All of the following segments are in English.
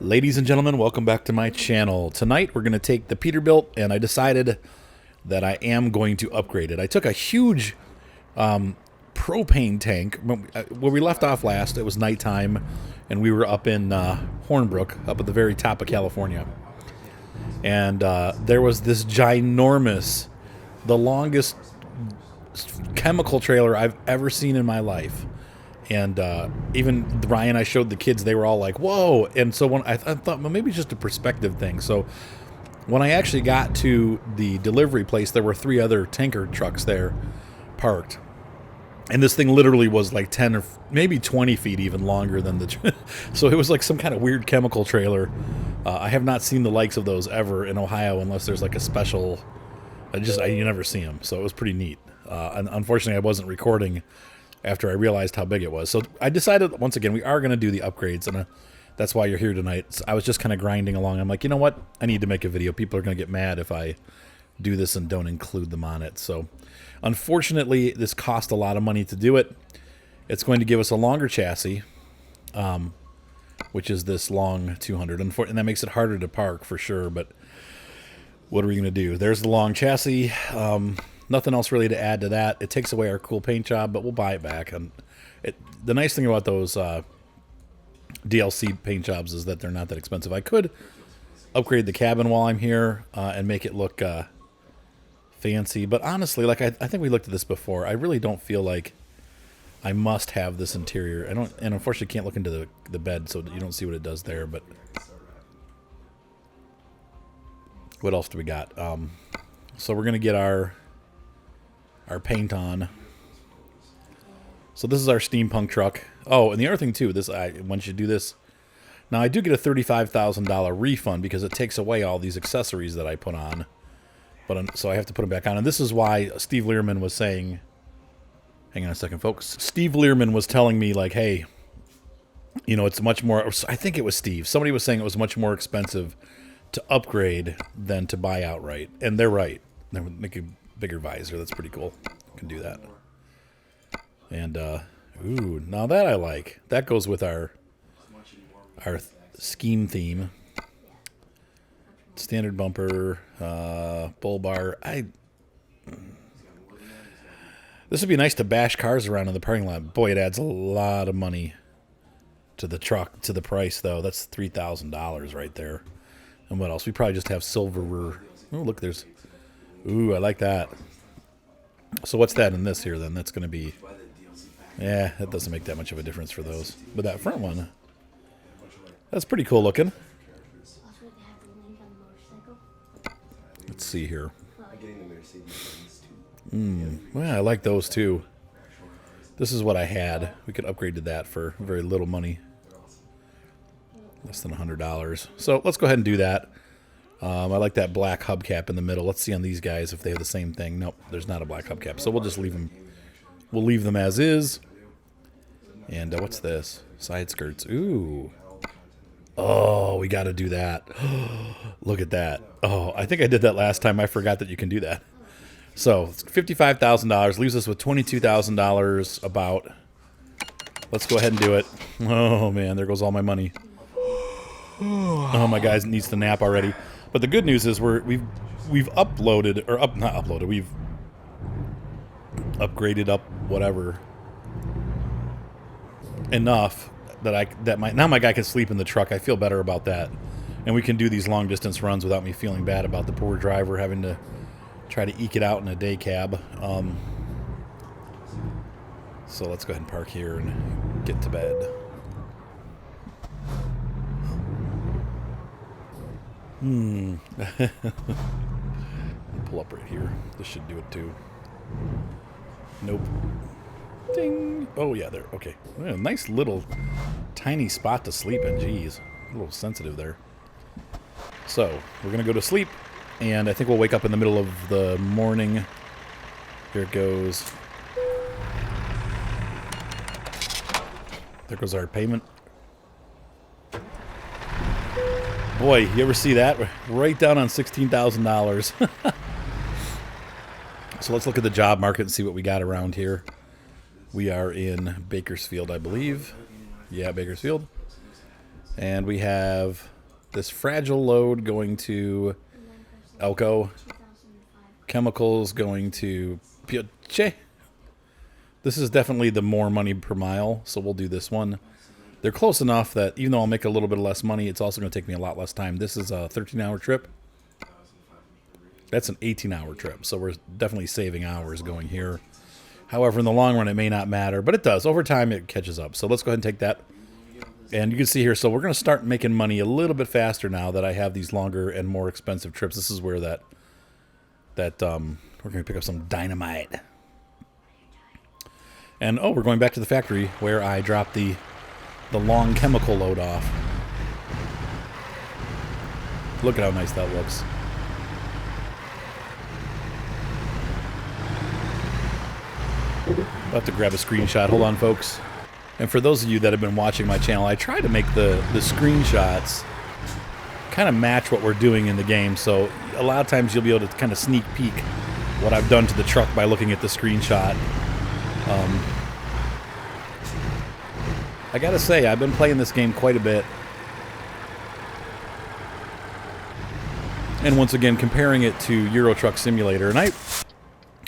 Ladies and gentlemen, welcome back to my channel. Tonight we're going to take the Peterbilt, and I decided that I am going to upgrade it. I took a huge propane tank. Where we left off last, it was nighttime, and we were up in Hornbrook, up at the very top of California. And there was this ginormous, the longest chemical trailer I've ever seen in my life. And even Ryan, I showed the kids, they were all like, whoa. And so when I thought, well, maybe it's just a perspective thing. So when I actually got to the delivery place, there were 3 other tanker trucks there parked. And this thing literally was like 10 or maybe 20 feet even longer than the... So it was like some kind of weird chemical trailer. I have not seen the likes of those ever in Ohio unless there's like a special... you never see them. So it was pretty neat. And unfortunately, I wasn't recording after I realized how big it was. So I decided, once again, we are going to do the upgrades, and that's why you're here tonight. So I was just kind of grinding along. I'm like, you know what? I need to make a video. People are going to get mad if I do this and don't include them on it. So unfortunately, this cost a lot of money to do it. It's going to give us a longer chassis, which is this long 200. And that makes it harder to park for sure, but what are we going to do? There's the long chassis. Nothing else really to add to that. It takes away our cool paint job, but we'll buy it back. And the nice thing about those DLC paint jobs is that they're not that expensive. I could upgrade the cabin while I'm here and make it look fancy. But honestly, like I think we looked at this before. I really don't feel like I must have this interior. And unfortunately can't look into the bed, so you don't see what it does there. But what else do we got? So we're gonna get our paint on. So this is our steampunk truck. Oh, and the other thing too, once you do this, now I do get a $35,000 refund because it takes away all these accessories that I put on. But so I have to put them back on. And this is why Steve Learman was saying, hang on a second, folks. Steve Learman was telling me, like, hey, you know, it's much more, I think it was Steve. Somebody was saying it was much more expensive to upgrade than to buy outright. And they're right. They would make a bigger visor. That's pretty cool. Can do that. And ooh, now that I like. That goes with our scheme theme. Standard bumper, bull bar. This would be nice to bash cars around in the parking lot. Boy, it adds a lot of money to the truck, to the price though. That's $3,000 right there. And what else? We probably just have silver. Oh, look, there's... Ooh, I like that. So what's that in this here, then? That's going to be... Yeah, that doesn't make that much of a difference for those. But that front one, that's pretty cool looking. Let's see here. Well, I like those too. This is what I had. We could upgrade to that for very little money. Less than $100. So let's go ahead and do that. I like that black hubcap in the middle. Let's see on these guys if they have the same thing. Nope, there's not a black hubcap. So we'll just leave them. We'll leave them as is. And what's this? Side skirts. Ooh. Oh, we got to do that. Look at that. Oh, I think I did that last time. I forgot that you can do that. So $55,000 leaves us with $22,000 about. Let's go ahead and do it. Oh, man, there goes all my money. Oh, my guy needs to nap already. But the good news is we've uploaded, or not uploaded, we've upgraded up whatever enough that now my guy can sleep in the truck. I feel better about that. And we can do these long distance runs without me feeling bad about the poor driver having to try to eke it out in a day cab. So let's go ahead and park here and get to bed. Pull up right here. This should do it too. Nope. Ding. Oh yeah, there. Okay. Yeah, nice little tiny spot to sleep in. Jeez, a little sensitive there. So we're gonna go to sleep, and I think we'll wake up in the middle of the morning. Here it goes. There goes our payment. Boy, you ever see that? Right down on $16,000. So let's look at the job market and see what we got around here. We are in Bakersfield, I believe. Yeah, Bakersfield. And we have This fragile load going to Elko. Chemicals going to Pioche. This is definitely the more money per mile, so we'll do this one. They're close enough that even though I'll make a little bit less money, it's also going to take me a lot less time. This is a 13-hour trip. That's an 18-hour trip, so we're definitely saving hours going here. However, in the long run, it may not matter, but it does. Over time, it catches up. So let's go ahead and take that. And you can see here, so we're going to start making money a little bit faster now that I have these longer and more expensive trips. This is where we're going to pick up some dynamite. And, oh, we're going back to the factory where I dropped the long chemical load off. Look at how nice that looks. I'll have to grab a screenshot. Hold on, folks. And for those of you that have been watching my channel, I try to make the screenshots kind of match what we're doing in the game. So a lot of times you'll be able to kind of sneak peek what I've done to the truck by looking at the screenshot. I gotta say, I've been playing this game quite a bit. And once again, comparing it to Euro Truck Simulator. And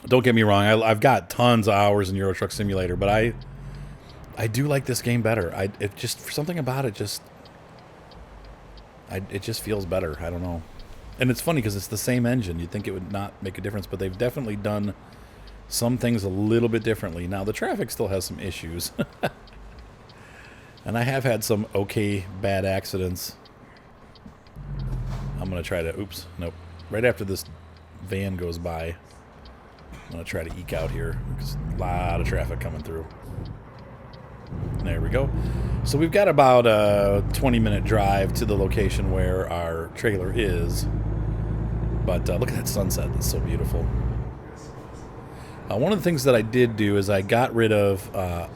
don't get me wrong, I've got tons of hours in Euro Truck Simulator, but I do like this game better. It just, something about it just, it just feels better. I don't know. And it's funny because it's the same engine. You'd think it would not make a difference, but they've definitely done some things a little bit differently. Now, the traffic still has some issues. And I have had some bad accidents. I'm going to try to, oops, nope. Right after this van goes by, I'm going to try to eke out here. There's a lot of traffic coming through. There we go. So we've got about a 20-minute drive to the location where our trailer is. But look at that sunset. That's so beautiful. One of the things that I did do is I got rid of...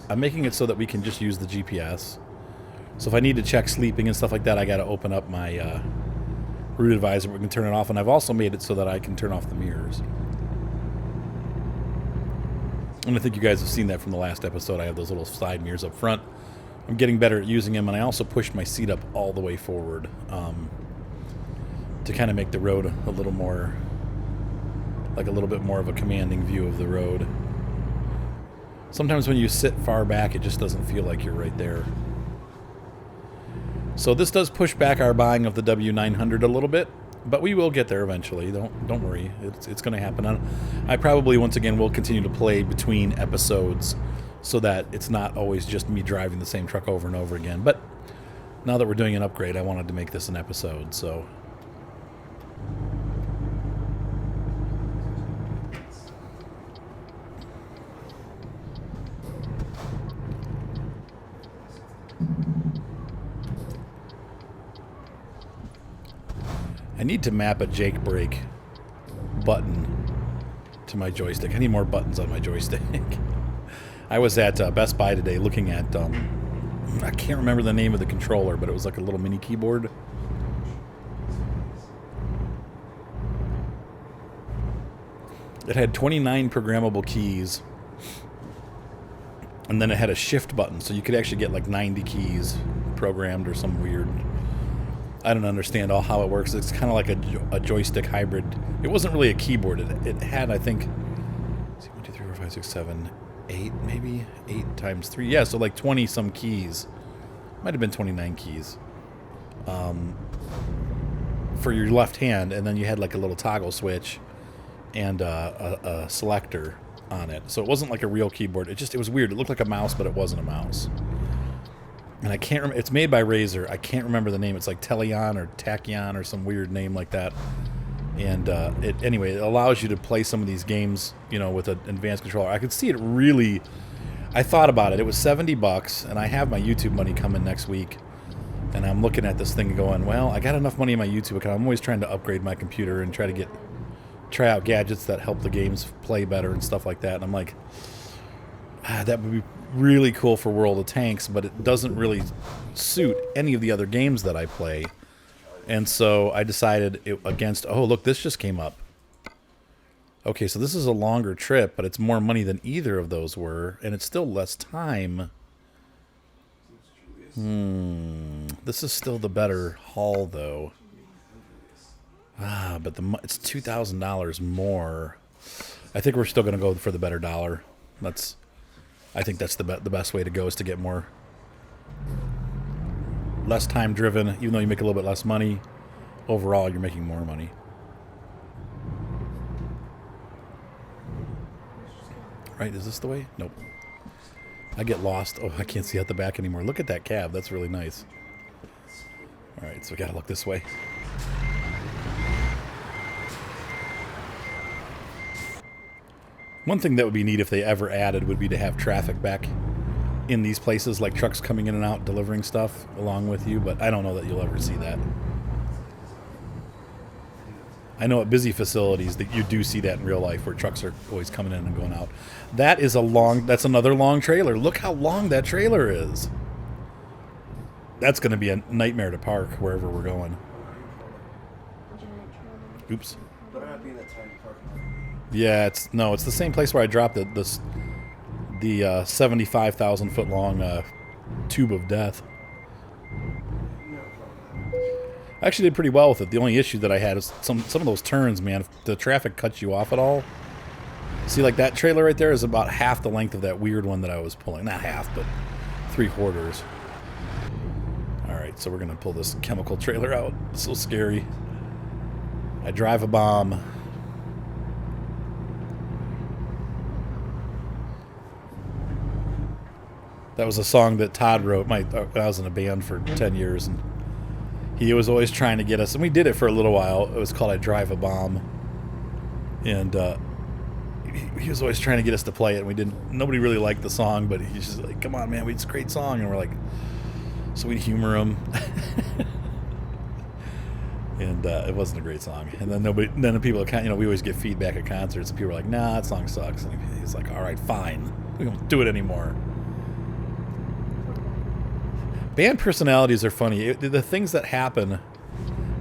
I'm making it so that we can just use the GPS. So if I need to check sleeping and stuff like that, I got to open up my route advisor. We can turn it off. And I've also made it so that I can turn off the mirrors. And I think you guys have seen that from the last episode. I have those little side mirrors up front. I'm getting better at using them, and I also pushed my seat up all the way forward to kind of make the road a little more, like a little bit more of a commanding view of the road. Sometimes when you sit far back, it just doesn't feel like you're right there. So this does push back our buying of the W900 a little bit. But we will get there eventually. Don't worry. It's going to happen. I probably, once again, will continue to play between episodes so that it's not always just me driving the same truck over and over again. But now that we're doing an upgrade, I wanted to make this an episode. So I need to map a Jake brake button to my joystick. I need more buttons on my joystick. I was at Best Buy today looking at, I can't remember the name of the controller, but it was like a little mini keyboard. It had 29 programmable keys, and then it had a shift button, so you could actually get like 90 keys programmed or some weird... I don't understand how it works. It's kind of like a joystick hybrid. It wasn't really a keyboard. It had, I think, 1, 2, 3, 4, 5, 6, 7, 8, maybe 8 times 3. Yeah, so like 20 some keys. Might have been 29 keys for your left hand, and then you had like a little toggle switch and a selector on it. So it wasn't like a real keyboard. It was weird. It looked like a mouse, but it wasn't a mouse. And I can't remember. It's made by Razer. I can't remember the name. It's like Teleon or Tachyon or some weird name like that. And anyway, it allows you to play some of these games, you know, with an advanced controller. I could see it really. I thought about it. It was $70, and I have my YouTube money coming next week. And I'm looking at this thing and going, well, I got enough money in my YouTube account. I'm always trying to upgrade my computer and try out gadgets that help the games play better and stuff like that. And I'm like, that would be really cool for World of Tanks, but it doesn't really suit any of the other games that I play. And so I decided against... Oh, look, this just came up. Okay, so this is a longer trip, but it's more money than either of those were, and it's still less time. This is still the better haul, though. But it's $2,000 more. I think we're still going to go for the better dollar. I think that's the best way to go, is to get more, less time driven. Even though you make a little bit less money, overall you're making more money. Right? Is this the way? Nope. I get lost. Oh, I can't see out the back anymore. Look at that cab. That's really nice. All right, so we got to look this way. One thing that would be neat if they ever added would be to have traffic back in these places, like trucks coming in and out delivering stuff along with you, but I don't know that you'll ever see that. I know at busy facilities that you do see that in real life, where trucks are always coming in and going out. That's another long trailer. Look how long that trailer is. That's going to be a nightmare to park wherever we're going. Oops. Yeah, it's the same place where I dropped the 75,000 foot long tube of death. I actually did pretty well with it. The only issue that I had is some of those turns, man. If the traffic cuts you off at all. See, like that trailer right there is about half the length of that weird one that I was pulling. Not half, but 3/4. All right, so we're going to pull this chemical trailer out. It's so scary. I drive a bomb. That was a song that Todd wrote. I was in a band for 10 years, and he was always trying to get us, and we did it for a little while. It was called I Drive a Bomb. And he was always trying to get us to play it, and nobody really liked the song, but he's just like, come on, man, it's a great song. And we're like, so we'd humor him. And it wasn't a great song. And then the people, we always get feedback at concerts, and people are like, nah, that song sucks. And he's like, all right, fine. We won't do it anymore. Band personalities are funny. The things that happen,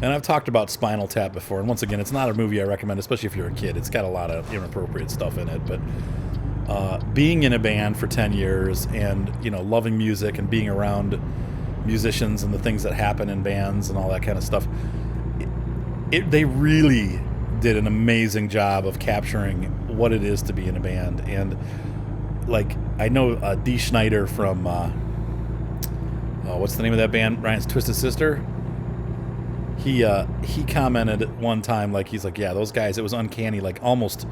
and I've talked about Spinal Tap before, and once again, it's not a movie I recommend, especially if you're a kid. It's got a lot of inappropriate stuff in it, but being in a band for 10 years and, loving music and being around musicians and the things that happen in bands and all that kind of stuff, they really did an amazing job of capturing what it is to be in a band. And, like, I know Dee Schneider from... what's the name of that band? Ryan's Twisted Sister. He commented one time, he's like, yeah, those guys, it was uncanny, like almost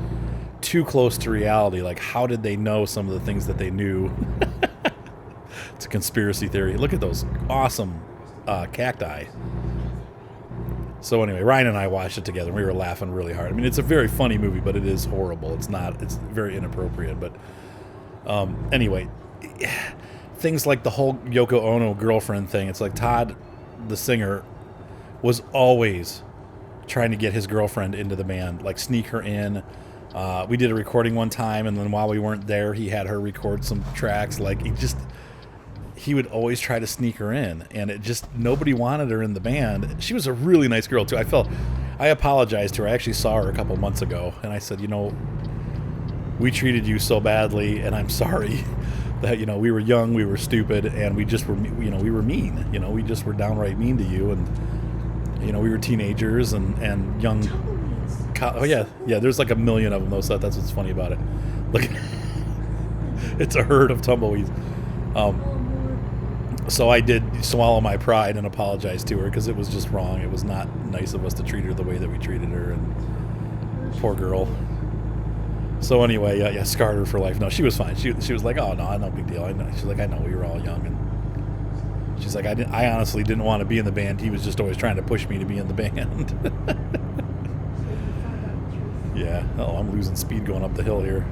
too close to reality. Like, how did they know some of the things that they knew? It's a conspiracy theory. Look at those awesome cacti. So anyway, Ryan and I watched it together, and we were laughing really hard. I mean, it's a very funny movie, but it is horrible. It's very inappropriate. But anyway, things like the whole Yoko Ono girlfriend thing. It's like Todd, the singer, was always trying to get his girlfriend into the band, like sneak her in. We did a recording one time, and then while we weren't there, he had her record some tracks. Like, he would always try to sneak her in, and nobody wanted her in the band. She was a really nice girl too. I apologized to her. I actually saw her a couple months ago, and I said, we treated you so badly, and I'm sorry that, we were young, we were stupid, and we just were, we were mean. We just were downright mean to you, and, we were teenagers and young. Oh yeah, there's like a million of them, though, so that's what's funny about it. Look, it's a herd of tumbleweeds. So I did swallow my pride and apologize to her, because it was just wrong. It was not nice of us to treat her the way that we treated her, and poor girl. So anyway, yeah, scarred her for life. No, she was fine. She was like, oh, no big deal. I know. She's like, I know, we were all young. And she's like, I honestly didn't want to be in the band. He was just always trying to push me to be in the band. Yeah. Oh, I'm losing speed going up the hill here.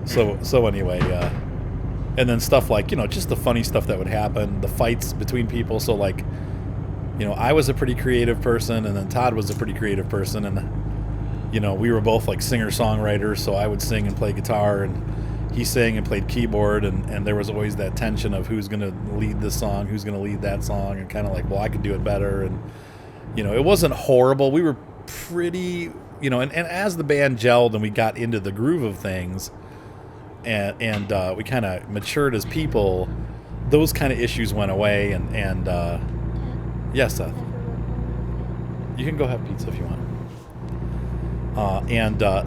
So anyway, and then stuff like, just the funny stuff that would happen, the fights between people. So like, I was a pretty creative person, and then Todd was a pretty creative person, and we were both like singer-songwriters, so I would sing and play guitar, and he sang and played keyboard, and there was always that tension of who's going to lead this song, who's going to lead that song, and kind of like, well, I could do it better. And it wasn't horrible. We were pretty, and as the band gelled and we got into the groove of things, and we kind of matured as people, those kind of issues went away. And yes, Seth, you can go have pizza if you want.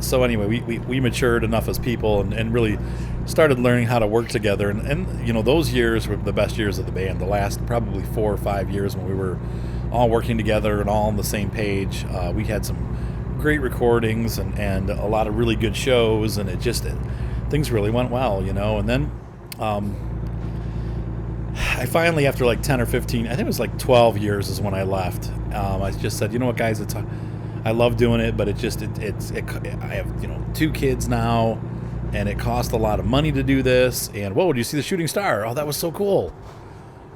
So anyway, we matured enough as people and really started learning how to work together. And you know, those years were the best years of the band. The last probably 4 or 5 years when we were all working together and all on the same page. We had some great recordings and a lot of really good shows, and things really went well, you know. And then I finally, after like 10 or 15, I think it was like 12 years is when I left. I just said, you know what, guys, I love doing it, but I have, you know, 2 kids now, and it cost a lot of money to do this. And whoa, did you see the shooting star? Oh, that was so cool.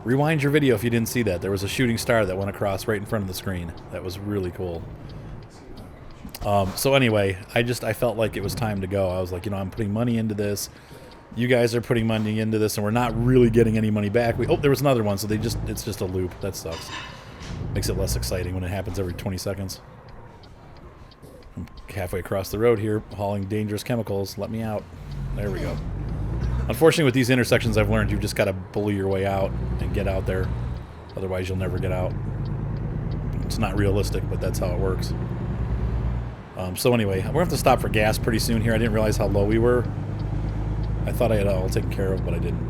Rewind your video if you didn't see that. There was a shooting star that went across right in front of the screen. That was really cool. So anyway, I felt like it was time to go. I was like, you know, I'm putting money into this. You guys are putting money into this, and we're not really getting any money back. There was another one, so it's just a loop. That sucks. Makes it less exciting when it happens every 20 seconds. I'm halfway across the road here, hauling dangerous chemicals. Let me out. There we go. Unfortunately, with these intersections, I've learned you've just got to bully your way out and get out there. Otherwise, you'll never get out. It's not realistic, but that's how it works. So anyway, we're going to have to stop for gas pretty soon here. I didn't realize how low we were. I thought I had it all taken care of, but I didn't.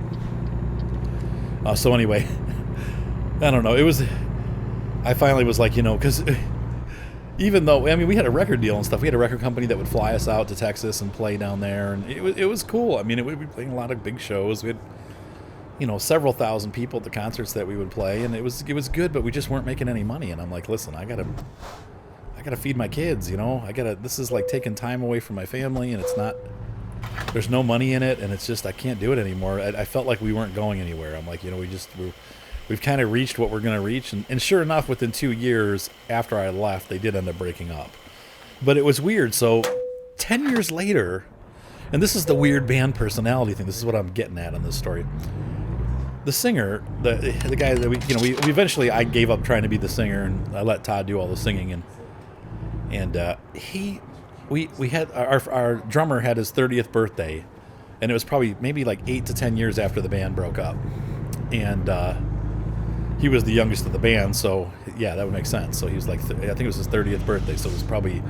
So anyway, I don't know. I finally was like, you know, because even though, I mean, we had a record deal and stuff. We had a record company that would fly us out to Texas and play down there, and it was cool. I mean, we'd be playing a lot of big shows. We had, you know, several thousand people at the concerts that we would play, and it was good, but we just weren't making any money. And I'm like, listen, I gotta feed my kids, you know. This is like taking time away from my family, and there's no money in it, and it's just, I can't do it anymore. I felt like we weren't going anywhere. I'm like, you know, we've kind of reached what we're going to reach. And sure enough, within 2 years after I left, they did end up breaking up. But it was weird. So 10 years later, and this is the weird band personality thing. This is what I'm getting at in this story. The singer, the guy that we eventually, I gave up trying to be the singer, and I let Todd do all the singing. And we had our drummer had his 30th birthday, and it was probably maybe like 8 to 10 years after the band broke up. And he was the youngest of the band, so yeah, that would make sense. So he was like, I think it was his 30th birthday, so it was probably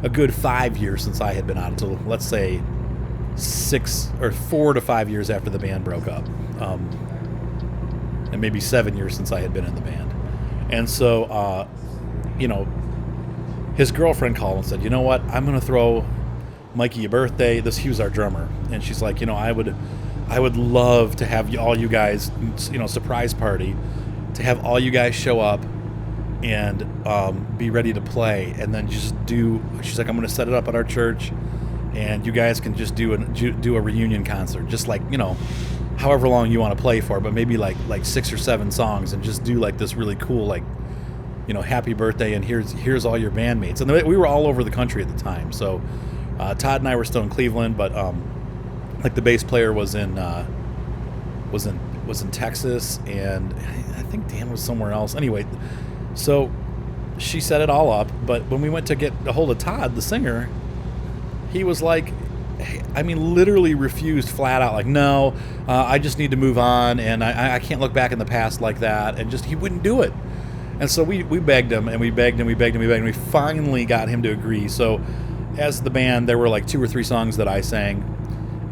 a good 5 years since I had been on, until let's say 4 to 5 years after the band broke up, and maybe 7 years since I had been in the band. And so, you know, his girlfriend called and said, you know what, I'm going to throw Mikey a birthday. He was our drummer, and she's like, you know, I would love to have all you guys, you know, surprise party, to have all you guys show up and be ready to play, and then just she's like, I'm going to set it up at our church, and you guys can just do a reunion concert, just like, you know, however long you want to play for, but maybe like 6 or 7 songs, and just do like this really cool, like, you know, happy birthday, and here's all your bandmates. And we were all over the country at the time. So Todd and I were still in Cleveland, but like the bass player was in Texas, and I think Dan was somewhere else. Anyway, so she set it all up, but when we went to get a hold of Todd, the singer, he was like, I mean, literally refused flat out, like, no, I just need to move on, and I can't look back in the past like that, and just, he wouldn't do it. And so we begged him, and we begged him, and we finally got him to agree. So as the band, there were like 2 or 3 songs that I sang,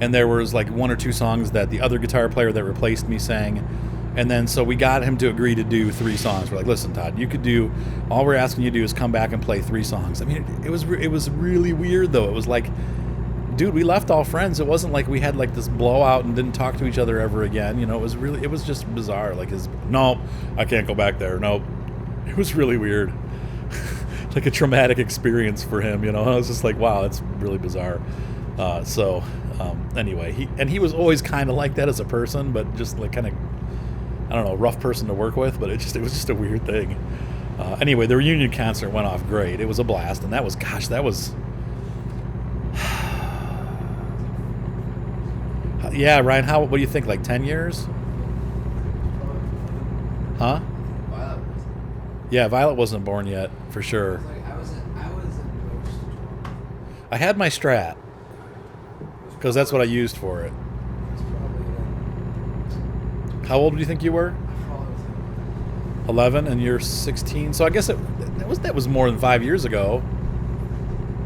and there was like 1 or 2 songs that the other guitar player that replaced me sang. And then so we got him to agree to do 3 songs. We're like, listen, Todd, you could do, all we're asking you to do is come back and play 3 songs. I mean, it was really weird, though. It was like, dude, we left all friends. It wasn't like we had like this blowout and didn't talk to each other ever again. You know, it was just bizarre. Like, no, I can't go back there. Nope. It was really weird. Like a traumatic experience for him, you know. I was just like, wow, that's really bizarre. Anyway, he was always kind of like that as a person, but just like kind of, I don't know, rough person to work with, but it was just a weird thing. Anyway, the reunion concert went off great. It was a blast, and that was yeah, Ryan, what do you think, like 10 years? Huh? Yeah, Violet wasn't born yet, for sure. I was in I had my Strat. Which Because that's what I used for it. It's probably How old do you think you were? I probably was 11, and you're 16. So I guess that was more than 5 years ago.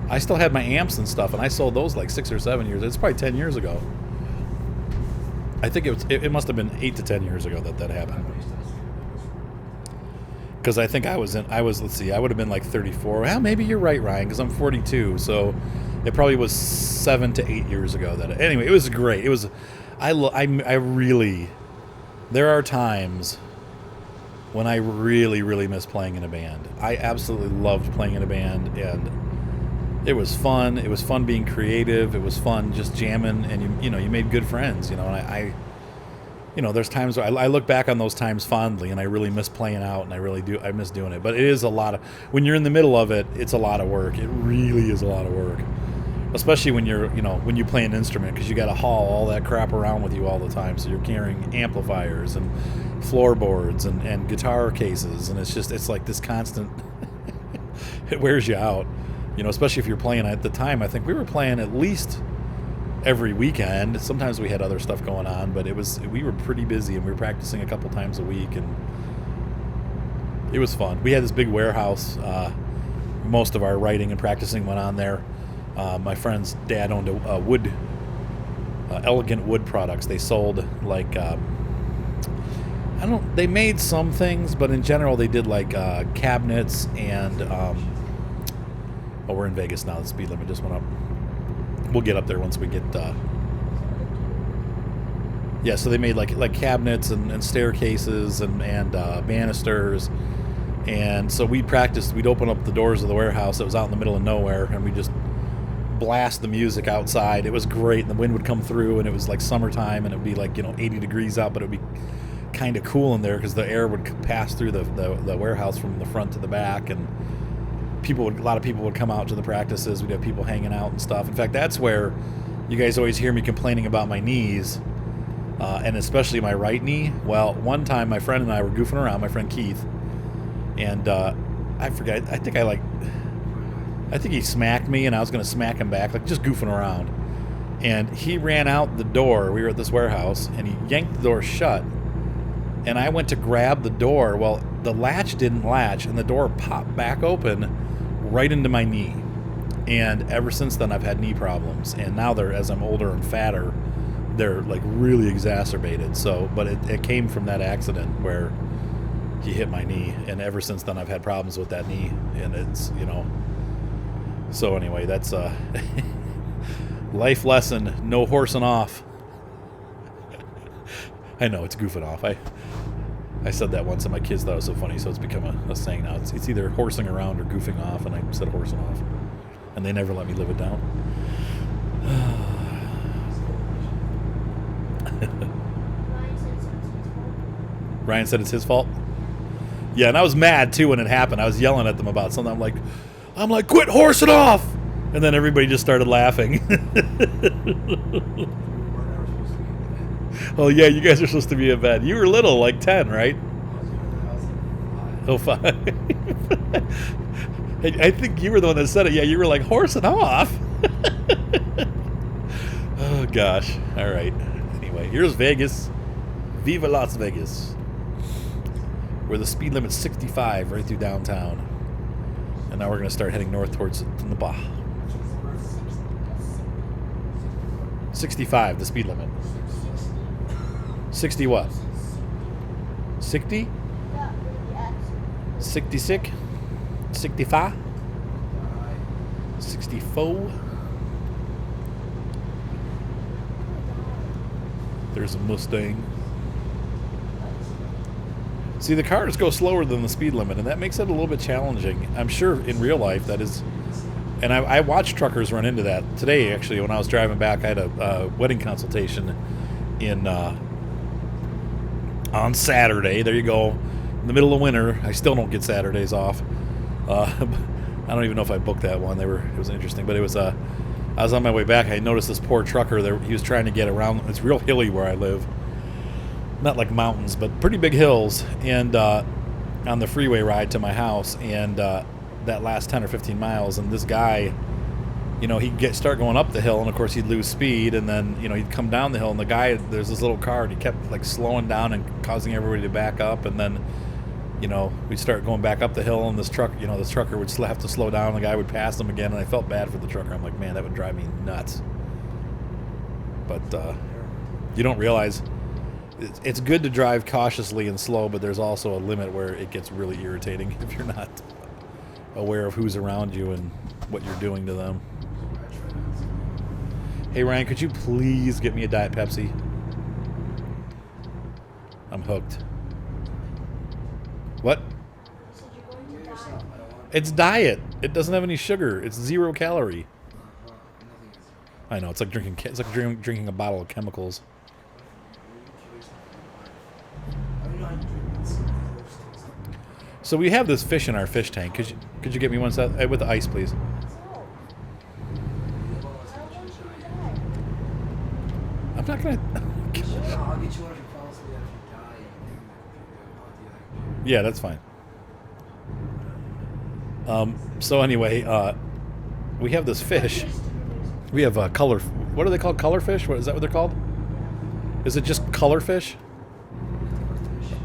I still had my amps and stuff, and I sold those like 6 or 7 years. It's probably 10 years ago. I think it must have been 8 to 10 years ago that happened. Because I think let's see, I would have been like 34. Well, maybe you're right, Ryan, because I'm 42. So it probably was 7 to 8 years ago anyway, it was great. It was, I really, there are times when I really, really miss playing in a band. I absolutely loved playing in a band, and it was fun. It was fun being creative. It was fun just jamming, and you made good friends, and I there's times where I look back on those times fondly, and I really miss playing out, and I miss doing it. But it is a lot of, when you're in the middle of it, it's a lot of work. It really is a lot of work, especially when when you play an instrument, because you got to haul all that crap around with you all the time. So you're carrying amplifiers and floorboards and guitar cases, and it's like this constant. It wears you out, especially if you're playing. At the time, I think we were playing at least every weekend. Sometimes we had other stuff going on, but we were pretty busy, and we were practicing a couple times a week, and it was fun. We had this big warehouse. Most of our writing and practicing went on there. My friend's dad owned a wood, Elegant Wood Products. They sold like they made some things, but in general they did like cabinets and we're in Vegas now. The speed limit just went up. We'll get up there once we get. Yeah, so they made like cabinets and staircases and banisters, and so we practiced. We'd open up the doors of the warehouse that was out in the middle of nowhere, and we just blast the music outside. It was great, and the wind would come through, and it was like summertime, and it would be like 80 degrees out, but it would be kind of cool in there because the air would pass through the warehouse from the front to the back, and a lot of people would come out to the practices. We'd have people hanging out and stuff. In fact, that's where you guys always hear me complaining about my knees, and especially my right knee. Well, one time my friend and I were goofing around, my friend Keith, and I forget, I think he smacked me, and I was going to smack him back, like just goofing around. And he ran out the door. We were at this warehouse, and he yanked the door shut, and I went to grab the door. Well, the latch didn't latch, and the door popped back open right into my knee. And ever since then, I've had knee problems. And now as I'm older and fatter, they're like really exacerbated. So, but it came from that accident where he hit my knee. And ever since then, I've had problems with that knee. And it's, so anyway, that's a life lesson. No horsing off. I know, it's goofing off. I said that once, and my kids thought it was so funny, so it's become a saying now. It's either horsing around or goofing off, and I said horsing off. And they never let me live it down. Ryan said it's his fault? Yeah, and I was mad, too, when it happened. I was yelling at them about something. I'm like, quit horsing off! And then everybody just started laughing. Oh, yeah, you guys are supposed to be in bed. You were little, like 10, right? Oh, 5. I think you were the one that said it. Yeah, you were like, horsing off. Oh, gosh. All right. Anyway, here's Vegas. Viva Las Vegas. Where the speed limit's 65 right through downtown. And now we're going to start heading north towards the Bah. 65, the speed limit. 60 what? 60? 66? 65? 64? There's a Mustang. See, the cars go slower than the speed limit, and that makes it a little bit challenging. I'm sure in real life that is... And I watched truckers run into that. Today, actually, when I was driving back, I had a wedding consultation on Saturday. There you go. In the middle of winter. I still don't get Saturdays off. I don't even know if I booked that one. It was interesting. But it was I was on my way back. I noticed this poor trucker there. He was trying to get around. It's real hilly where I live. Not like mountains, but pretty big hills. And on the freeway ride to my house. And that last 10 or 15 miles. And this guy you know, he'd start going up the hill, and of course he'd lose speed, and then, you know, he'd come down the hill, and the guy, there's this little car, and he kept like slowing down and causing everybody to back up, and then, you know, we'd start going back up the hill, and this trucker would have to slow down, and the guy would pass him again, and I felt bad for the trucker. I'm like, man, that would drive me nuts. But you don't realize it's good to drive cautiously and slow, but there's also a limit where it gets really irritating if you're not aware of who's around you and what you're doing to them. Hey Ryan, could you please get me a Diet Pepsi? I'm hooked. What? It's diet. It doesn't have any sugar. It's 0 calorie. I know, it's like drinking a bottle of chemicals. So we have this fish in our fish tank. Could you get me one set with the ice, please? I'm not gonna. I'll get you one if you fall asleep after you die. Yeah, that's fine. So anyway, we have this fish. We have color. What are they called? Color fish? What is that? What they're called? Is it just color fish?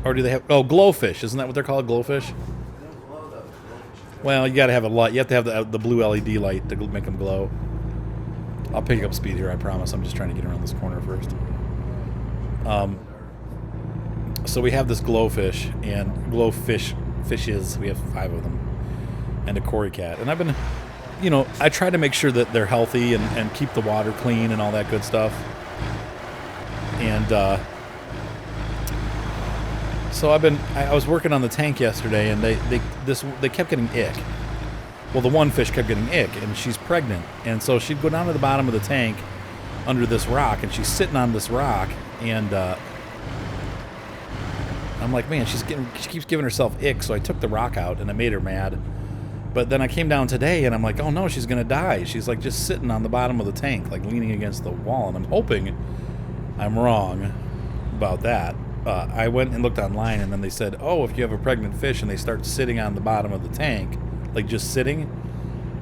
Or do they have? Oh, glowfish. Isn't that what they're called? Glowfish. Well, you got to have a light. You have to have the blue LED light to make them glow. I'll pick up speed here, I promise. I'm just trying to get around this corner first. So we have this glowfish and fishes. We have 5 of them, and a Cory cat. And I've been, you know, I try to make sure that they're healthy and keep the water clean and all that good stuff. And so I was working on the tank yesterday, and they kept getting ick. Well, the one fish kept getting ick, and she's pregnant, and so she'd go down to the bottom of the tank under this rock, and she's sitting on this rock, and I'm like, man, she keeps giving herself ick, so I took the rock out, and it made her mad. But then I came down today, and I'm like, oh no, she's gonna die. She's like just sitting on the bottom of the tank, like leaning against the wall, and I'm hoping I'm wrong about that. I went and looked online, and then they said, oh, if you have a pregnant fish and they start sitting on the bottom of the tank, like just sitting,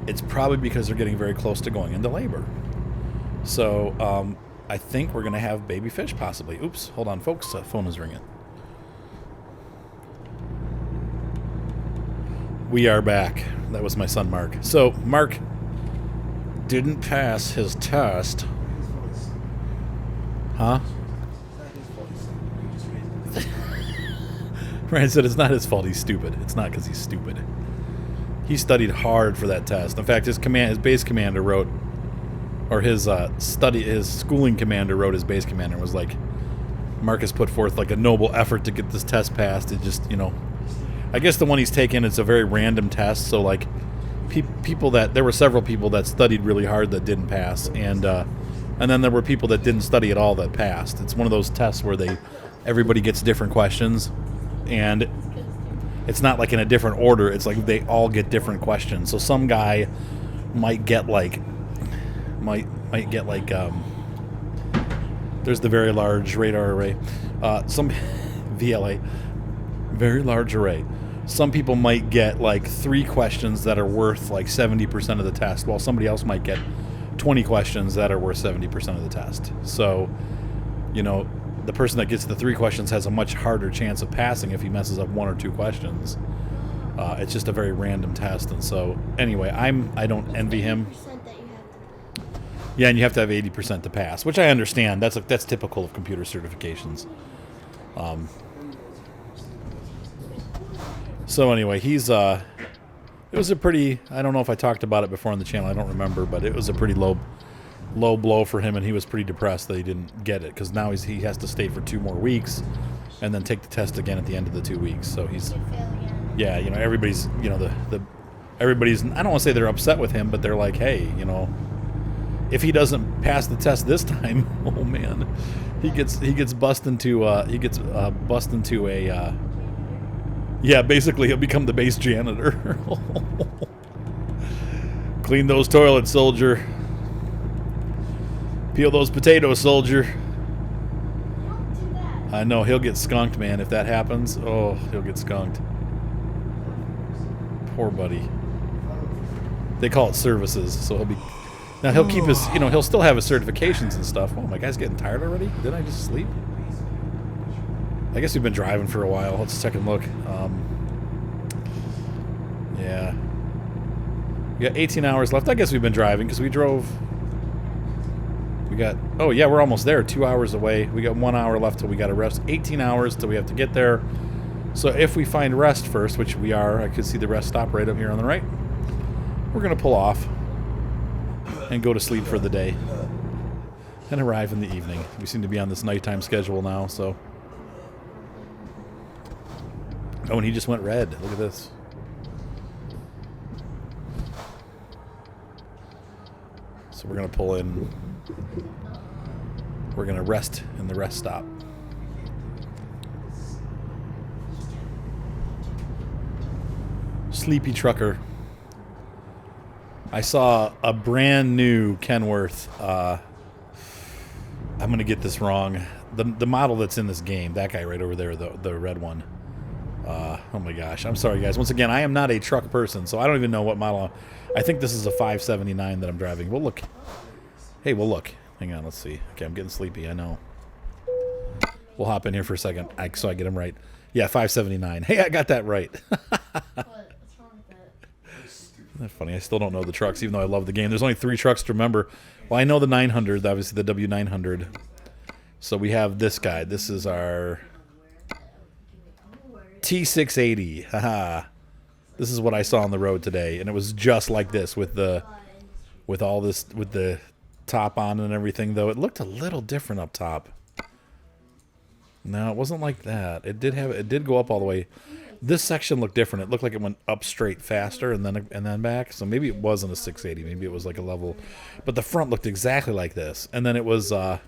it's probably because they're getting very close to going into labor. So I think we're going to have baby fish possibly. Oops, hold on, folks. Phone is ringing. We are back. That was my son, Mark. So Mark didn't pass his test. Huh? Ryan said it's not his fault. He's stupid. It's not because he's stupid. He studied hard for that test. In fact, his base commander wrote, or his schooling commander wrote, his base commander was like, Marcus put forth like a noble effort to get this test passed. It just, you know, I guess the one he's taken, it's a very random test. So like, there were several people that studied really hard that didn't pass, and then there were people that didn't study at all that passed. It's one of those tests where everybody gets different questions, and it's not like in a different order. It's like they all get different questions. So some guy might get like there's the very large radar array, some VLA, very large array. Some people might get like 3 questions that are worth like 70% of the test, while somebody else might get 20 questions that are worth 70% of the test. So, you know, the person that gets the 3 questions has a much harder chance of passing if he messes up 1 or 2 questions. It's just a very random test, and so anyway, I don't envy him. Yeah, and you have to have 80% to pass, which I understand. That's typical of computer certifications. So anyway, it was a pretty, I don't know if I talked about it before on the channel, I don't remember, but it was a pretty low blow for him, and he was pretty depressed that he didn't get it, because now he has to stay for 2 more weeks and then take the test again at the end of the 2 weeks. So he's, yeah, you know, everybody's, you know, everybody's, I don't want to say they're upset with him, but they're like, hey, you know, if he doesn't pass the test this time, oh man, he gets bust into a yeah, basically he'll become the base janitor. Clean those toilets, soldier. Peel those potatoes, soldier. I know, he'll get skunked, man, if that happens. Oh, he'll get skunked. Poor buddy. They call it services, so Now he'll keep his, he'll still have his certifications and stuff. Oh, my guy's getting tired already? Didn't I just sleep? I guess we've been driving for a while. Let's take a look. Yeah. We got 18 hours left. I guess we've been driving because we drove. We got, oh yeah, we're almost there. 2 hours away. We got 1 hour left till we got to rest. 18 hours till we have to get there. So if we find rest first, which we are, I could see the rest stop right up here on the right. We're going to pull off and go to sleep for the day and arrive in the evening. We seem to be on this nighttime schedule now, so. Oh, and he just went red. Look at this. So we're going to pull in. We're going to rest in the rest stop. Sleepy trucker. I saw a brand new Kenworth. I'm going to get this wrong. The model that's in this game, that guy right over there, the red one. Oh my gosh. I'm sorry, guys. Once again, I am not a truck person, so I don't even know what model. I think this is a 579 that I'm driving. We'll look. Hey, we'll look. Hang on, let's see. Okay, I'm getting sleepy, I know. We'll hop in here for a second so I get them right. Yeah, 579. Hey, I got that right. What's wrong with that? Isn't that funny? I still don't know the trucks, even though I love the game. There's only 3 trucks to remember. Well, I know the 900, obviously the W900. So we have this guy. This is our T680. Haha. This is what I saw on the road today, and it was just like this with the top on and everything. Though it looked a little different up top. No, it wasn't like that. It did go up all the way. This section looked different. It looked like it went up straight faster and then back. So maybe it wasn't a 680. Maybe it was like a level. But the front looked exactly like this. And then it was. Let's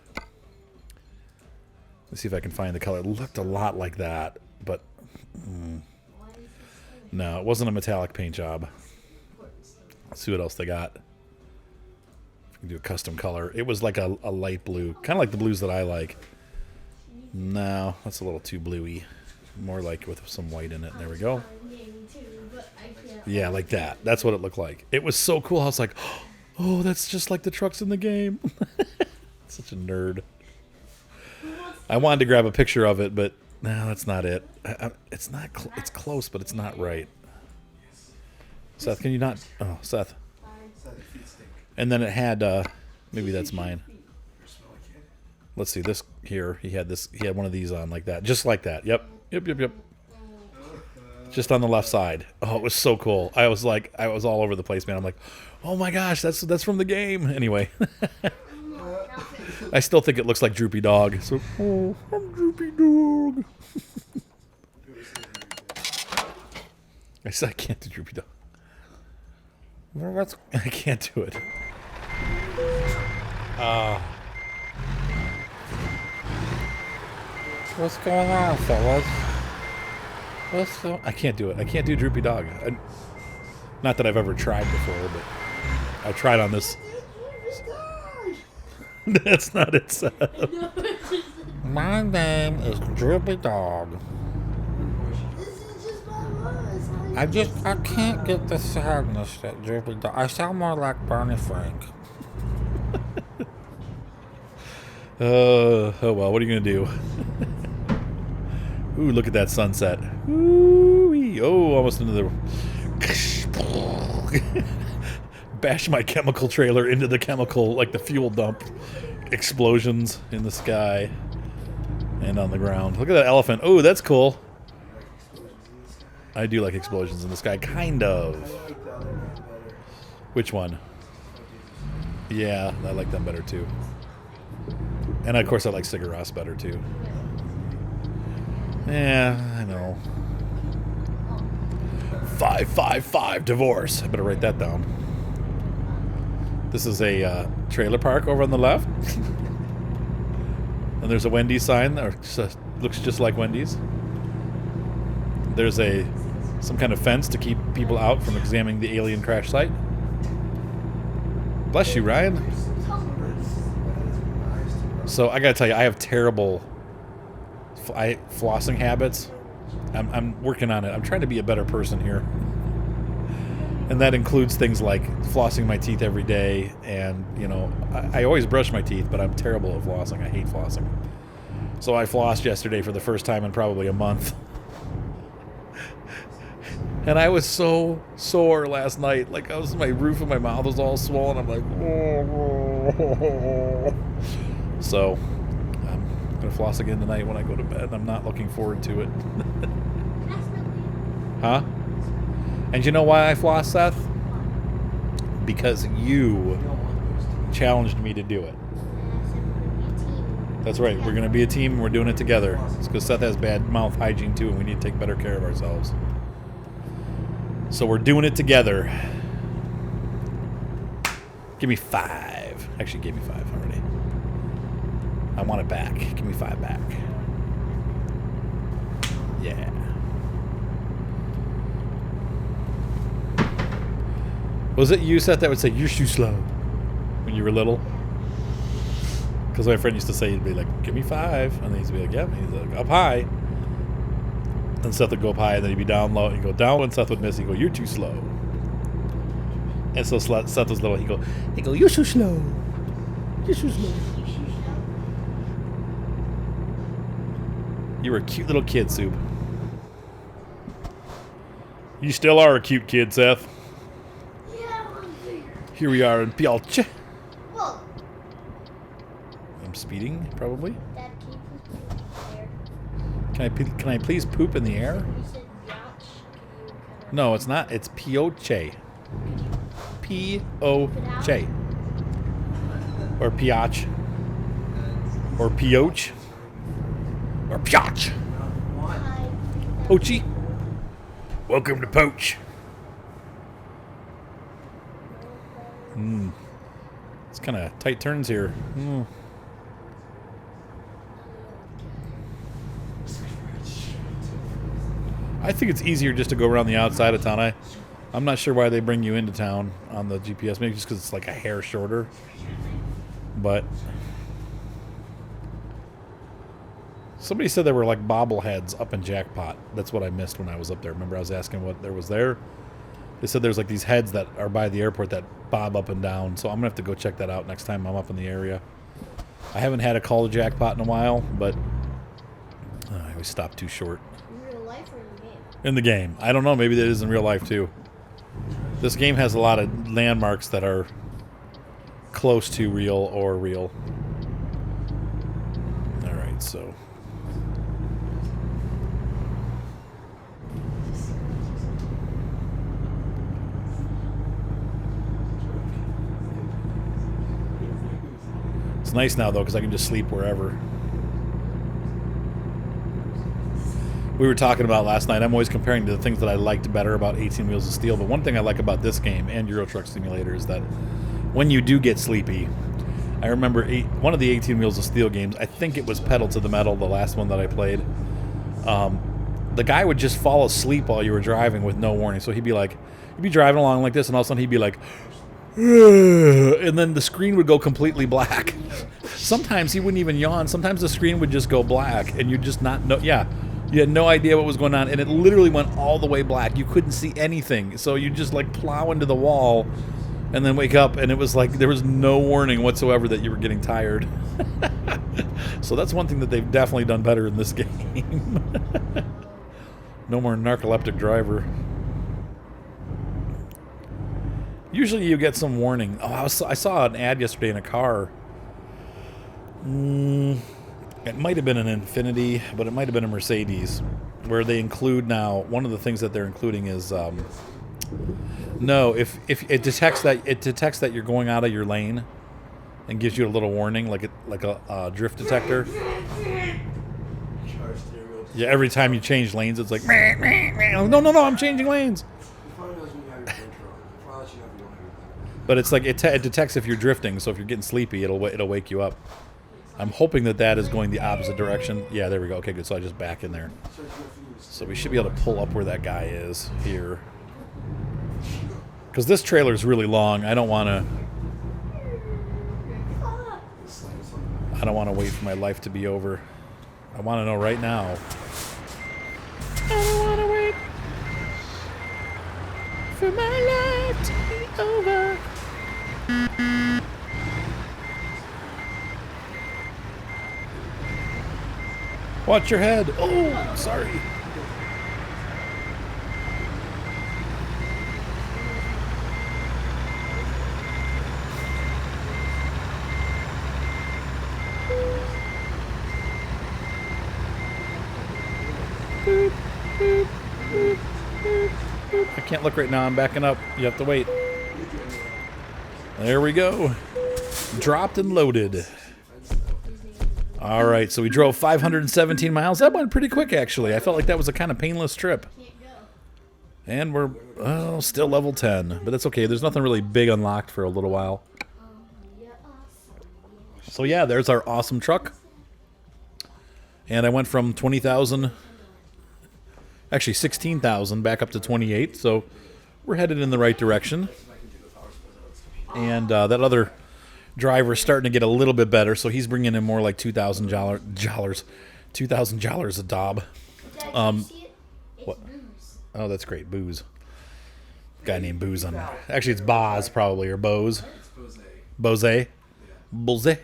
see if I can find the color. It looked a lot like that, but. No, it wasn't a metallic paint job. Let's see what else they got. If we can do a custom color. It was like a light blue. Kind of like the blues that I like. No, that's a little too bluey. More like with some white in it. There we go. Yeah, like that. That's what it looked like. It was so cool. I was like, oh, that's just like the trucks in the game. Such a nerd. I wanted to grab a picture of it, but no, that's not it. It's not. It's close, but it's not right. Seth, can you not? Oh, Seth. And then it had. Maybe that's mine. Let's see this here. He had this. He had one of these on like that, just like that. Yep. Just on the left side. Oh, it was so cool. I was all over the place, man. I'm like, oh my gosh, that's from the game. Anyway. I still think it looks like Droopy Dog. So, oh, I'm Droopy Dog. I said I can't do Droopy Dog. I can't do it. What's going on, fellas? I can't do it. I can't do Droopy Dog. Not that I've ever tried before, but I tried on this. That's not it, Seth. My name is Droopy Dog. I can't get the sadness that Droopy Dog. I sound more like Barney Frank. Oh well, what are you gonna do? Ooh, look at that sunset. Ooh-wee. Oh, almost into the. Bash my chemical trailer into the chemical, like the fuel dump. Explosions in the sky and on the ground. Look at that elephant. Oh, that's cool. I do like explosions in the sky, kind of. Which one? Yeah, I like them better too. And of course I like Sigur Rós better too. Yeah, I know. 555 divorce. I better write that down. This is a trailer park over on the left. And there's a Wendy's sign that looks just like Wendy's. There's some kind of fence to keep people out from examining the alien crash site. Bless you, Ryan. So I gotta tell you, I have terrible flossing habits. I'm working on it. I'm trying to be a better person here. And that includes things like flossing my teeth every day. And, you know, I always brush my teeth, but I'm terrible at flossing. I hate flossing. So I flossed yesterday for the first time in probably a month. And I was so sore last night. Like, my roof of my mouth was all swollen. I'm like, oh. So I'm going to floss again tonight when I go to bed. I'm not looking forward to it. Huh? And you know why I floss, Seth? Because you challenged me to do it. That's right. We're going to be a team and we're doing it together. It's because Seth has bad mouth hygiene too and we need to take better care of ourselves. So we're doing it together. Give me 5. Actually, give me 5 already. I want it back. Give me 5 back. Yeah. Was it you, Seth, that would say, you're too slow when you were little? Because my friend used to say, he'd be like, give me 5. And then he'd be like, yep. And he's like, up high. And Seth would go up high, and then he'd be down low. And he'd go down when Seth would miss. He'd go, you're too slow. And so Seth was little. He'd go, you're too slow. You're too slow. You were a cute little kid, Soup. You still are a cute kid, Seth. Here we are in Pialce. Whoa. I'm speeding, probably. Dad, can you poop in the air? Can I please poop in the air? You said yacht. Can you kind of... No, it's not. It's Pioche. P-O-Che. Or Piach. Or Pioche. Or Piach. Hi. Poachy. Welcome to Poach. It's kind of tight turns here. I think it's easier just to go around the outside of town. I'm not sure why they bring you into town on the GPS. Maybe just because it's like a hair shorter. But somebody said there were like bobbleheads up in Jackpot. That's what I missed when I was up there. Remember I was asking what there was there? They said there's like these heads that are by the airport that bob up and down. So I'm going to have to go check that out next time I'm up in the area. I haven't had a call to Jackpot in a while, but I always stop too short. In real life or in the game? In the game. I don't know. Maybe that is in real life too. This game has a lot of landmarks that are close to real or real. Alright, so... It's nice now, though, because I can just sleep wherever. We were talking about last night, I'm always comparing to the things that I liked better about 18 Wheels of Steel, but one thing I like about this game and Euro Truck Simulator is that when you do get sleepy, I remember one of the 18 Wheels of Steel games, I think it was Pedal to the Metal, the last one that I played, the guy would just fall asleep while you were driving with no warning. So he'd be like, you'd be driving along like this, and all of a sudden he'd be like, and then the screen would go completely black. Sometimes he wouldn't even yawn. Sometimes the screen would just go black, and you'd just not know. Yeah, you had no idea what was going on, and it literally went all the way black. You couldn't see anything, so you just like plow into the wall, and then wake up, and it was like there was no warning whatsoever that you were getting tired. So that's one thing that they've definitely done better in this game. No more narcoleptic driver. Usually you get some warning. Oh, I saw an ad yesterday in a car. It might have been an Infiniti, but it might have been a Mercedes, where they include now, one of the things that they're including is, no, if it detects that you're going out of your lane and gives you a little warning, like a drift detector. Yeah, every time you change lanes, it's like, no, I'm changing lanes. But it's like it detects if you're drifting, so if you're getting sleepy, it'll wake you up. I'm hoping that is going the opposite direction. Yeah, there we go. Okay, good. So I just back in there. So we should be able to pull up where that guy is here. Because this trailer is really long. I don't want to wait for my life to be over. I want to know right now. I don't want to wait for my life. over. Watch your head. Oh, sorry. I can't look right now. I'm backing up. You have to wait. There we go. Dropped and loaded. All right, so we drove 517 miles. That went pretty quick, actually. I felt like that was a kind of painless trip. Can't go. And we're still level 10, but that's okay. There's nothing really big unlocked for a little while. Yeah, awesome. So yeah, there's our awesome truck. And I went from 20,000, actually 16,000, back up to 28. So we're headed in the right direction. And that other driver's starting to get a little bit better, so he's bringing in more like $2,000 a dob. Dad, can you see it? It's what? booze. Oh, that's great, Booze. Guy named Booze on there. Actually, it's Boz probably, or Bose. Bose. Bose.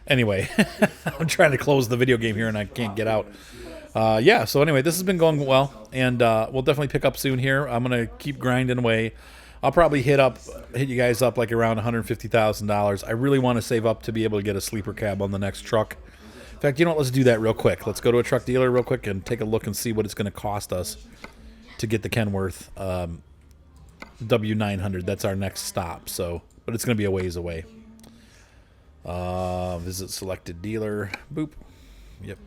Anyway, I'm trying to close the video game here and I can't get out. Yeah, so anyway, this has been going well, and we'll definitely pick up soon here. I'm going to keep grinding away. I'll probably hit you guys up like around $150,000. I really want to save up to be able to get a sleeper cab on the next truck. In fact, you know what? Let's do that real quick. Let's go to a truck dealer real quick and take a look and see what it's going to cost us to get the Kenworth W900. That's our next stop. So, but it's going to be a ways away. Visit selected dealer. Boop. Yep.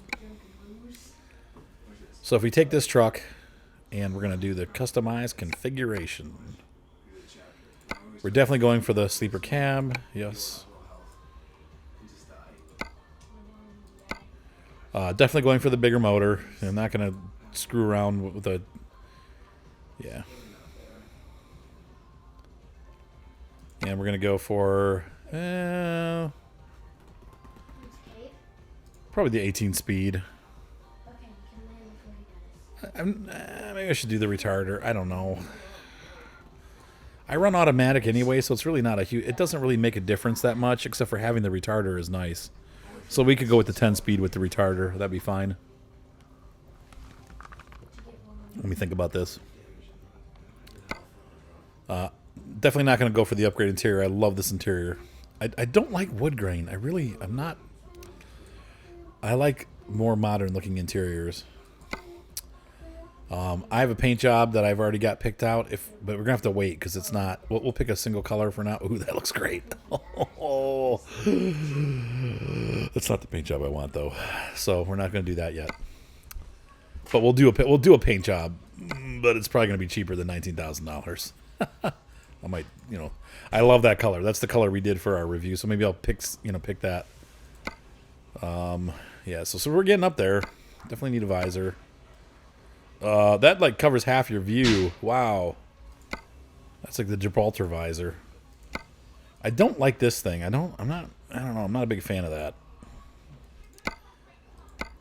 So if we take this truck and we're going to do the customized configuration. We're definitely going for the sleeper cab. Yes. Definitely going for the bigger motor. I'm not going to screw around with the... Yeah. And we're going to go for... probably the 18 speed. Okay, you can land before he does. Maybe I should do the retarder. I don't know. I run automatic anyway, so it's really not a huge... It doesn't really make a difference that much, except for having the retarder is nice. So we could go with the 10 speed with the retarder. That'd be fine. Let me think about this. Definitely not going to go for the upgrade interior. I love this interior. I don't like wood grain. I'm not... I like more modern looking interiors. I have a paint job that I've already got picked out, but we're gonna have to wait because it's not. We'll pick a single color for now. Ooh, that looks great. Oh, that's not the paint job I want though, so we're not gonna do that yet. But we'll do a paint job, but it's probably gonna be cheaper than $19,000. I might, I love that color. That's the color we did for our review, so maybe I'll pick that. Yeah, so we're getting up there. Definitely need a visor. That like covers half your view. Wow. That's like the Gibraltar visor. I don't like this thing. I don't know. I'm not a big fan of that.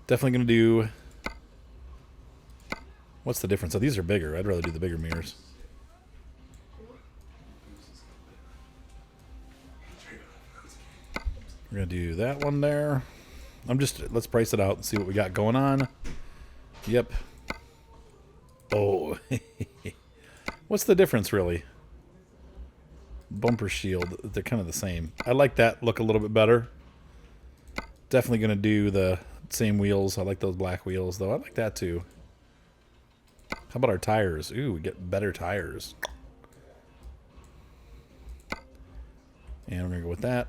Definitely gonna do... What's the difference? Oh, these are bigger. I'd rather do the bigger mirrors. We're gonna do that one there. Let's price it out and see what we got going on. Yep. Oh, what's the difference really? Bumper shield, they're kind of the same. I like that look a little bit better. Definitely going to do the same wheels. I like those black wheels though. I like that too. How about our tires? Ooh, we get better tires. And we're going to go with that.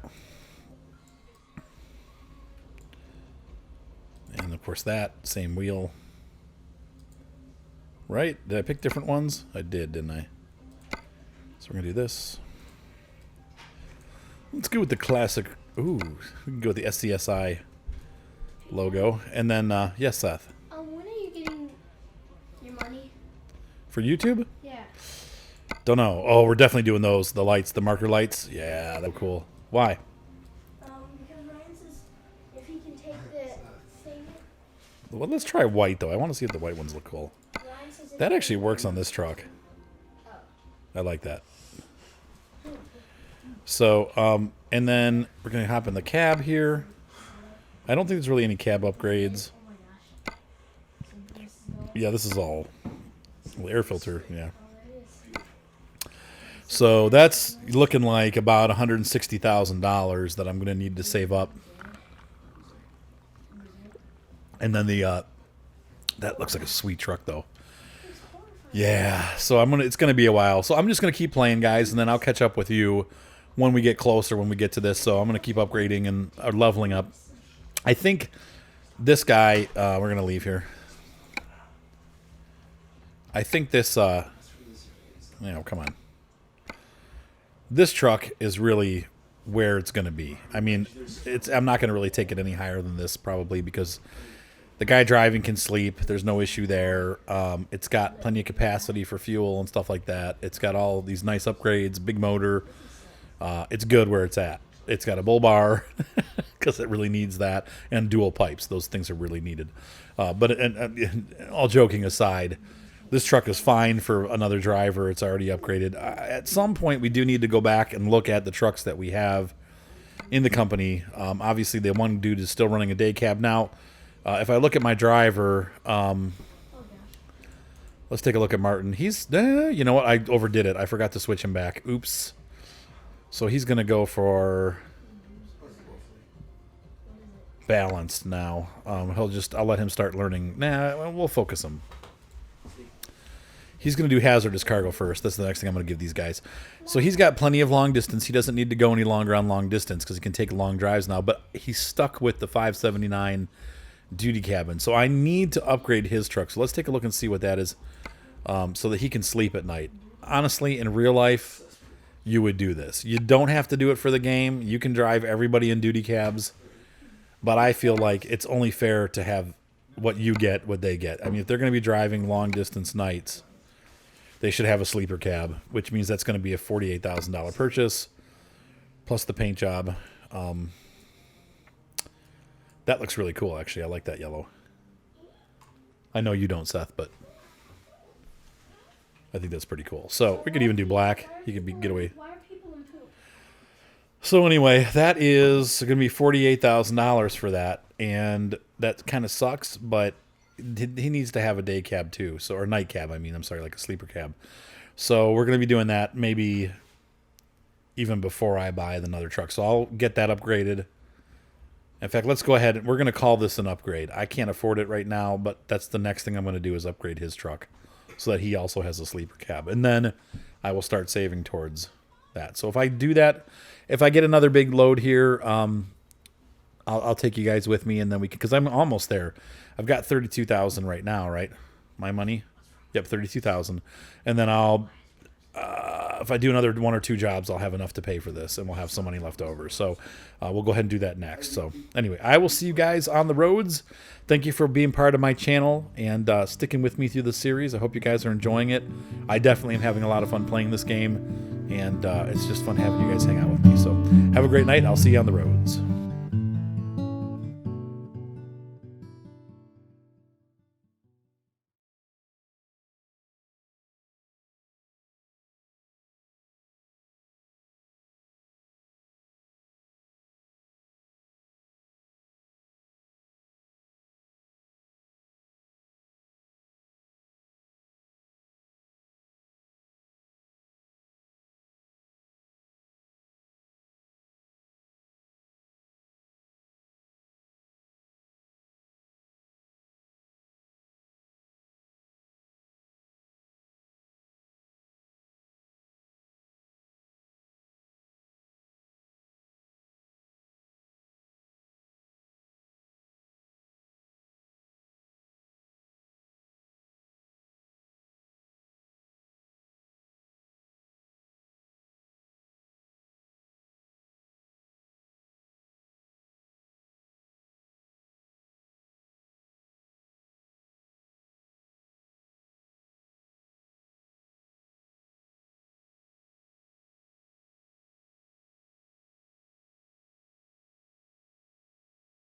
And of course that, same wheel. Right? Did I pick different ones? I did, didn't I? So we're going to do this. Let's go with the classic. Ooh, we can go with the SCSI logo. And then, yes, Seth. When are you getting your money? For YouTube? Yeah. Don't know. Oh, we're definitely doing those. The lights, the marker lights. Yeah, they're cool. Why? Because Ryan says if he can take the thing... Well, let's try white, though. I want to see if the white ones look cool. Ryan says if That he actually can- works on this truck. Oh. I like that. So, and then we're going to hop in the cab here. I don't think there's really any cab upgrades. Yeah, this is all air filter, yeah. So that's looking like about $160,000 that I'm going to need to save up. And then the that looks like a sweet truck though. Yeah, so it's going to be a while. So I'm just going to keep playing, guys, and then I'll catch up with you when we get closer, when we get to this. So I'm going to keep upgrading and leveling up. I think this guy, we're going to leave here. I think this, come on. This truck is really where it's going to be. I mean, I'm not going to really take it any higher than this probably because the guy driving can sleep. There's no issue there. It's got plenty of capacity for fuel and stuff like that. It's got all these nice upgrades, big motor. It's good where it's at. It's got a bull bar because it really needs that, and dual pipes. Those things are really needed. But all joking aside, this truck is fine for another driver. It's already upgraded. At some point, we do need to go back and look at the trucks that we have in the company. Obviously, the one dude is still running a day cab. Now, if I look at my driver, let's take a look at Martin. He's, you know what? I overdid it. I forgot to switch him back. Oops. So he's going to go for balanced now. I'll let him start learning. Nah, we'll focus him. He's going to do hazardous cargo first. That's the next thing I'm going to give these guys. So he's got plenty of long distance. He doesn't need to go any longer on long distance because he can take long drives now. But he's stuck with the 579 duty cabin. So I need to upgrade his truck. So let's take a look and see what that is so that he can sleep at night. Honestly, in real life, you would do this. You don't have to do it for the game. You can drive everybody in duty cabs. But I feel like it's only fair to have what you get, what they get. I mean, if they're going to be driving long distance nights, they should have a sleeper cab, which means that's going to be a $48,000 purchase, plus the paint job. That looks really cool, actually. I like that yellow. I know you don't, Seth, but I think that's pretty cool. So we could even do black. He could get away. Why are people in poop? So anyway, that is going to be $48,000 for that, and that kind of sucks, but he needs to have a day cab too, or night cab. I mean, I'm sorry, like a sleeper cab. So we're going to be doing that maybe even before I buy another truck. So I'll get that upgraded. In fact, let's go ahead. We're going to call this an upgrade. I can't afford it right now, but that's the next thing I'm going to do is upgrade his truck so that he also has a sleeper cab. And then I will start saving towards that. So if I do that, if I get another big load here, I'll take you guys with me, and then we can, because I'm almost there. I've got 32,000 right now, right? My money? Yep, 32,000. And then if I do another 1 or 2 jobs, I'll have enough to pay for this, and we'll have some money left over. So we'll go ahead and do that next. So anyway, I will see you guys on the roads. Thank you for being part of my channel and sticking with me through the series. I hope you guys are enjoying it. I definitely am having a lot of fun playing this game, and it's just fun having you guys hang out with me. So have a great night. I'll see you on the roads.